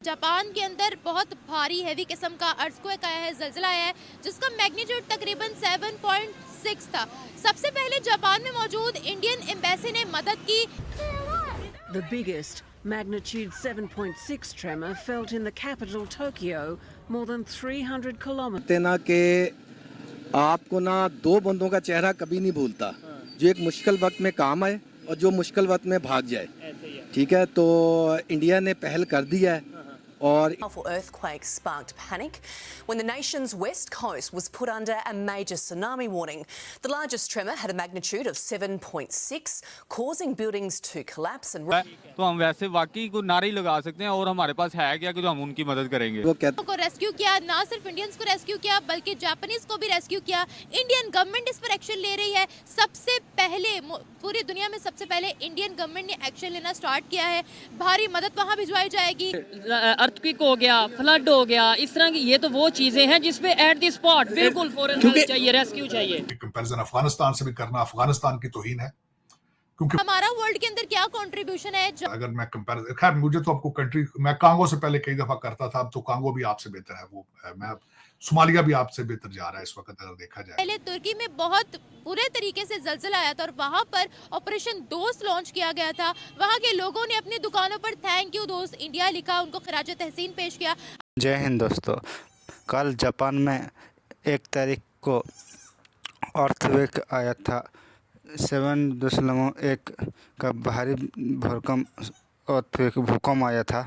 Japan के अंदर बहुत भारी हैवी किस्म का अर्थक्वेक आया है, ज़लज़ला आया है, जिसका मैग्नीट्यूड तकरीबन 7.6 था। सबसे पहले जापान में मौजूद इंडियन एम्बेसी ने मदद की। The biggest magnitude 7.6 tremor felt in the capital Tokyo, more than 300 kilometers. ना कि आपको ना दो बंदों का चेहरा कभी नहीं भूलता, जो एक मुश्किल वक्त में काम आए और जो मुश्किल वक्त में भाग जाए। ठीक है, तो इंडिया ने पहल कर दिया है और Powerful earthquake sparked panic when the nation's west coast was put under a major tsunami warning. The largest tremor had a magnitude of 7.6, causing buildings to collapse and तो हम वैसे वाकई को नारे ही लगा सकते हैं और हमारे पास है क्या कि जो हम उनकी मदद करेंगे। वो कहते को रेस्क्यू किया, ना सिर्फ इंडियंस को रेस्क्यू किया बल्कि जापानीज को भी रेस्क्यू किया। इंडियन गवर्नमेंट इस पर एक्शन ले रही है। सबसे पहले पूरी दुनिया में सबसे पहले इंडियन गवर्नमेंट ने एक्शन लेना स्टार्ट किया है। भारी मदद वहां भिजवाई जाएगी। अर्थक्वेक हो गया, फ्लड हो गया, इस तरह की ये तो वो चीजें हैं जिसपे एट द स्पॉट बिल्कुल फौरन हेल्प चाहिए, रेस्क्यू चाहिए। कंपैरिजन अफगानिस्तान से भी करना अफगानिस्तान की तौहीन है, क्योंकि हमारा वर्ल्ड के अंदर क्या कंट्रीब्यूशन है। अगर मैं कंपैरिजन, खैर मुझे तो आपको कंट्री, मैं कांगो से पहले कई दफा करता था, अब तो कांगो भी आपसे बेहतर है, वो मैं सोमालिया भी आपसे बेहतर जा रहा है इस वक्त अगर देखा जाए। पहले तुर्की में बहुत बुरे तरीके से ज़लज़ला आया था और वहां पर ऑपरेशन दोस्त लॉन्च किया गया था। वहां के लोगों ने अपनी दुकानों पर थैंक यू दोस्त इंडिया लिखा, उनको खराज तहसीन पेश किया। जय हिंद दोस्तों, कल जापान में 1 तारीख को अर्थक्वेक आया था। 7.1 का भारी भूकंप आया था।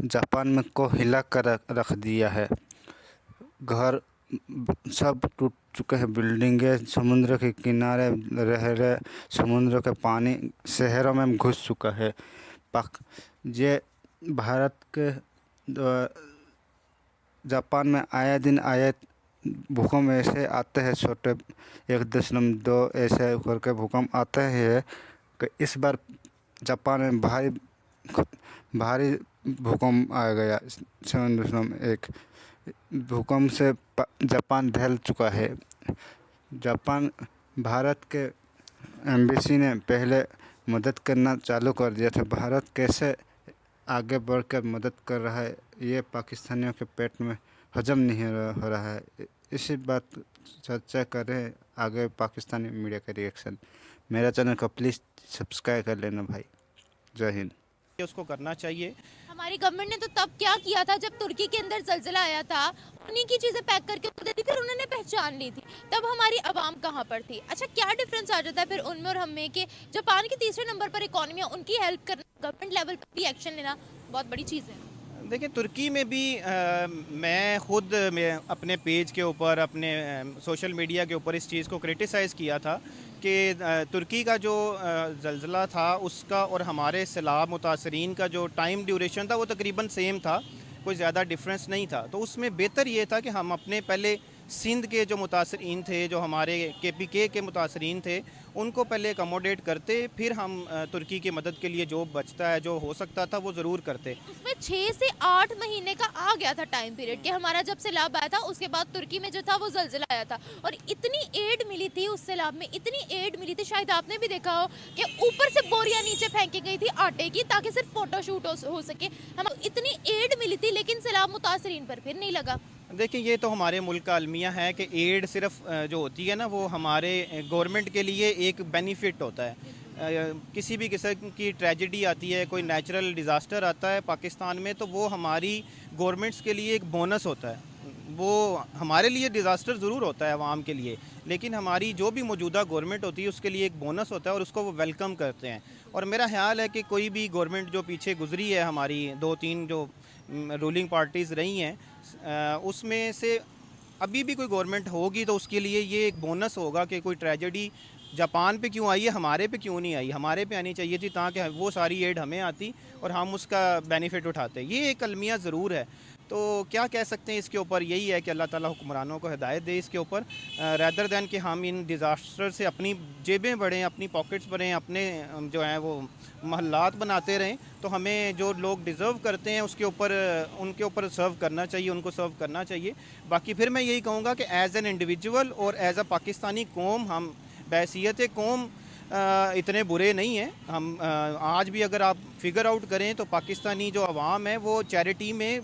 जापान में को हिला कर रख दिया है। घर सब टूट चुके हैं, बिल्डिंगें समुद्र के किनारे रह रहे, समुद्र के पानी शहरों में घुस चुका है। ये भारत के जापान में आए दिन आए भूकंप ऐसे आते हैं, छोटे 1.2 ऐसे करके भूकंप आते हैं कि इस बार जापान में भारी भूकंप आ गया। 7.1 भूकंप से जापान ढल चुका है। जापान भारत के एम्बेसी ने पहले मदद करना चालू कर दिया था। भारत कैसे आगे बढ़कर मदद कर रहा है ये पाकिस्तानियों के पेट में हजम नहीं हो रहा है। इसी बात चर्चा करें आगे पाकिस्तानी मीडिया का रिएक्शन। मेरा चैनल को प्लीज़ सब्सक्राइब कर लेना भाई। जय हिंद। उसको करना चाहिए। हमारी गवर्नमेंट ने तो तब क्या किया था जब तुर्की के अंदर ज़लज़ला आया था, उन्हीं की चीजें पैक करके दे दी, फिर उन्होंने पहचान ली थी। तब हमारी आवाम कहाँ पर थी? अच्छा, क्या डिफरेंस आ जाता है फिर उनमें और हमें कि जापान की तीसरे नंबर पर इकोनॉमी है, उनकी हेल्प करना, गवर्नमेंट लेवल पर भी एक्शन लेना बहुत बड़ी चीज़ है। देखिए, तुर्की में भी मैं खुद अपने पेज के ऊपर, अपने सोशल मीडिया के ऊपर इस चीज़ को क्रिटिसाइज़ किया था कि तुर्की का जो ज़लज़ला था उसका और हमारे सैलाब मुतासरीन का जो टाइम ड्यूरेशन था वो तकरीबन सेम था, कोई ज़्यादा डिफरेंस नहीं था। तो उसमें बेहतर ये था कि हम अपने पहले सिंध के जो मुतासरीन थे, जो हमारे KPK के मुतासरीन थे, उनको पहले अकोमोडेट करते, फिर हम तुर्की की मदद के लिए जो बचता है, जो हो सकता था वो ज़रूर करते। उसमें 6 से 8 महीने का आ गया था टाइम पीरियड कि हमारा जब सैलाब आया था उसके बाद तुर्की में जो था वो ज़लज़ला आया था और इतनी एड मिली थी उस सैलाब में, इतनी एड मिली थी, शायद आपने भी देखा हो कि ऊपर से बोरियां नीचे फेंकी गई थी आटे की ताकि सिर्फ फोटोशूट हो सके। हम इतनी एड मिली थी लेकिन सैलाब मुतासरीन पर फिर नहीं लगा। देखिए, ये तो हमारे मुल्क का अलमिया है कि एड सिर्फ जो होती है ना वो हमारे गवर्नमेंट के लिए एक बेनिफिट होता है। किसी भी किस्म की ट्रेजेडी आती है, कोई नेचुरल डिज़ास्टर आता है पाकिस्तान में, तो वो हमारी गवर्नमेंट्स के लिए एक बोनस होता है। वो हमारे लिए डिज़ास्टर ज़रूर होता है आवाम के लिए, लेकिन हमारी जो भी मौजूदा गवर्नमेंट होती है उसके लिए एक बोनस होता है और उसको वो वेलकम करते हैं। और मेरा ख्याल है कि कोई भी गवर्नमेंट जो पीछे गुजरी है, हमारी 2-3 जो रूलिंग पार्टीज़ रही हैं, उसमें से अभी भी कोई गवर्नमेंट होगी तो उसके लिए ये एक बोनस होगा कि कोई ट्रेजेडी जापान पे क्यों आई है, हमारे पे क्यों नहीं आई, हमारे पे आनी चाहिए थी ताकि वो सारी एड हमें आती और हम उसका बेनिफिट उठाते। ये एक अलमिया ज़रूर है। तो क्या कह सकते हैं इसके ऊपर, यही है कि अल्लाह ताला हुक्मरानों को हिदायत दे इसके ऊपर, रैदर दैन कि हम इन डिज़ास्टर से अपनी जेबें बढ़ें, अपनी पॉकेट्स भरें, अपने जो हैं वो महल्लात बनाते रहें। तो हमें जो लोग डिज़र्व करते हैं उसके ऊपर, उनके ऊपर सर्व करना चाहिए, उनको सर्व करना चाहिए। बाकी फिर मैं यही कहूँगा कि एज़ एन इंडिविजुअल और एज़ अ पाकिस्तानी कौम, हम बहैसियत कौम इतने बुरे नहीं हैं। हम आज भी अगर आप फिगर आउट करें तो पाकिस्तानी जो अवाम है वो चैरिटी में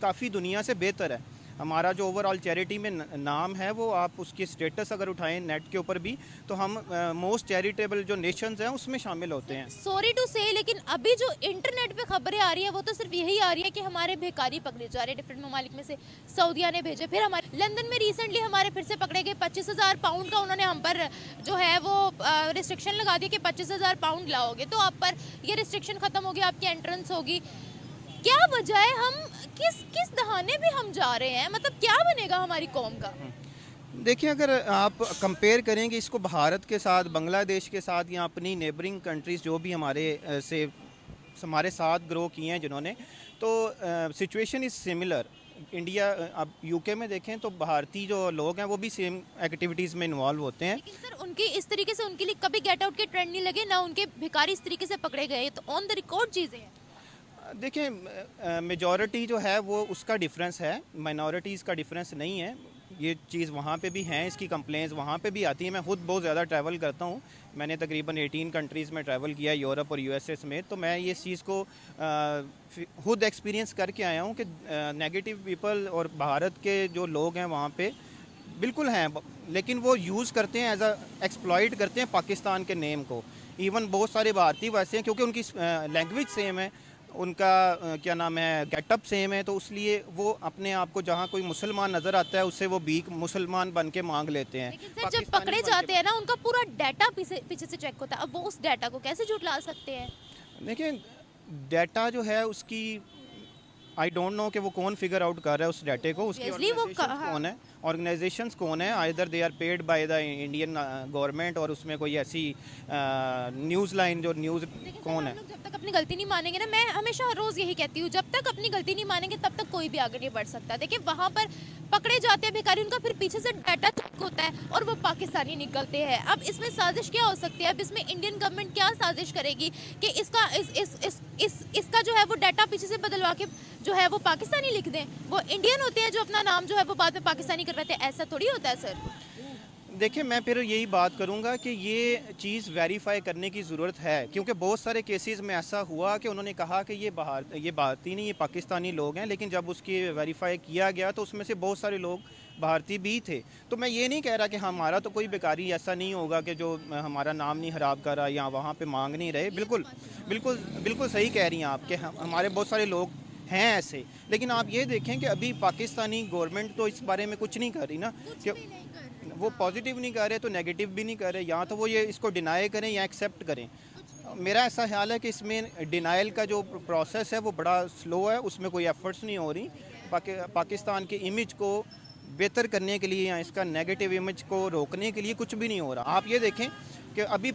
काफ़ी दुनिया से बेहतर है। हमारा जो ओवरऑल चैरिटी में नाम है वो आप उसकी स्टेटस अगर उठाएं नेट के ऊपर भी तो हम मोस्ट चैरिटेबल जो नेशंस हैं उसमें शामिल होते हैं। सॉरी टू से, लेकिन अभी जो इंटरनेट पे खबरें आ रही है वो तो सिर्फ यही आ रही है कि हमारे भिखारी पकड़े जा रहे हैं डिफरेंट ममालिक में से। सऊदीया ने भेजे, फिर हमारे लंदन में रिसेंटली हमारे फिर से पकड़े गए। 25,000 पाउंड का उन्होंने हम पर जो है वो रिस्ट्रिक्शन लगा दिया कि 25,000 पाउंड लाओगे तो आप पर ये रिस्ट्रिक्शन खत्म होगी, आपकी एंट्रेंस होगी। क्या वजह है, हम किस दहाने पे हम जा रहे हैं? मतलब क्या बनेगा हमारी कौम का? देखिए, अगर आप कंपेयर करेंगे इसको भारत के साथ, बांग्लादेश के साथ या अपनी नेबरिंग कंट्रीज़ जो भी हमारे साथ ग्रो किए हैं जिन्होंने, तो सिचुएशन इज़ सिमिलर। इंडिया, अब यूके में देखें तो भारतीय जो लोग हैं वो भी सेम एक्टिविटीज़ में इन्वॉल्व होते हैं। लेकिन सर उनकी इस तरीके से उनके लिए कभी गेट आउट के ट्रेंड नहीं लगे, ना उनके भिखारी इस तरीके से पकड़े गए, तो ऑन द रिकॉर्ड चीज़ें हैं। देखिए, मेजॉरिटी जो है वो उसका डिफरेंस है, माइनॉरिटीज़ का डिफरेंस नहीं है। ये चीज़ वहाँ पे भी हैं, इसकी कंप्लेंट्स वहाँ पे भी आती है। मैं खुद बहुत ज़्यादा ट्रैवल करता हूँ, मैंने तकरीबन 18 कंट्रीज़ में ट्रैवल किया, यूरोप और यूएसए समेत, तो मैं ये चीज़ को खुद एक्सपीरियंस करके आया हूँ कि नेगेटिव पीपल और भारत के जो लोग हैं वहाँ पे बिल्कुल हैं, लेकिन वो यूज़ करते हैं एज अ एक्सप्लॉइट करते हैं पाकिस्तान के नेम को। इवन बहुत सारे भारतीय वैसे हैं क्योंकि उनकी लैंग्वेज सेम है, उनका क्या नाम है, गेटअप सेम है, तो इसलिए वो अपने आप को जहाँ कोई मुसलमान नज़र आता है उससे वो भीख मुसलमान बन के मांग लेते हैं। लेकिन सर जब पकड़े जाते हैं ना उनका पूरा डाटा पीछे से चेक होता है, अब वो उस डाटा को कैसे झुठला सकते हैं? देखिए, डाटा जो है उसकी आई डोंट नो कि वो कौन फिगर आउट कर रहा है उस डाटे को, उसकी कौन है, ऑर्गेनाइजेशंस कौन है, either they are paid by the Indian government और उसमें कोई ऐसी न्यूज़ लाइन जो न्यूज़ कौन है। जब तक अपनी गलती नहीं मानेंगे ना, मैं हमेशा रोज़ यही कहती हूँ, जब तक अपनी गलती नहीं मानेंगे तब तक कोई भी आगे नहीं बढ़ सकता। देखिए वहाँ पर पकड़े जाते हैं भिखारी, उनका फिर पीछे से डाटा चेक होता है और वो पाकिस्तानी निकलते हैं। अब इसमें साजिश क्या हो सकती है? अब इसमें इंडियन गवर्नमेंट क्या साजिश करेगी कि इसका जो है वो डाटा पीछे से बदलवा के जो है वो पाकिस्तानी लिख दें? वो इंडियन होते हैं जो अपना नाम जो है वो बाद में पाकिस्तानी कर रहे थे, ऐसा थोड़ी होता है सर। देखिए, मैं फिर यही बात करूंगा कि ये चीज़ वेरीफाई करने की ज़रूरत है, क्योंकि बहुत सारे केसेस में ऐसा हुआ कि उन्होंने कहा कि ये भारतीय नहीं, ये पाकिस्तानी लोग हैं, लेकिन जब उसकी वेरीफाई किया गया तो उसमें से बहुत सारे लोग भारतीय भी थे। तो मैं ये नहीं कह रहा कि हमारा तो कोई बेकारी ऐसा नहीं होगा कि जो हमारा नाम नहीं ख़राब कर रहा या वहाँ पर मांग नहीं रहे। बिल्कुल बिल्कुल बिल्कुल सही कह रही हैं आप कि हमारे बहुत सारे लोग हैं ऐसे, लेकिन आप ये देखें कि अभी पाकिस्तानी गवर्नमेंट तो इस बारे में कुछ नहीं कर रही ना, कि वो पॉजिटिव नहीं कर रहे तो नेगेटिव भी नहीं कर रहे, या तो वो ये इसको डिनाई करें या एक्सेप्ट करें। मेरा ऐसा ख्याल है कि इसमें डिनाइल का जो प्रोसेस है वो बड़ा स्लो है, उसमें कोई एफर्ट्स नहीं हो रही पाकिस्तान के इमेज को बेहतर करने के लिए या इसका नेगेटिव इमेज को रोकने के लिए कुछ भी नहीं हो रहा। आप ये देखें कि अभी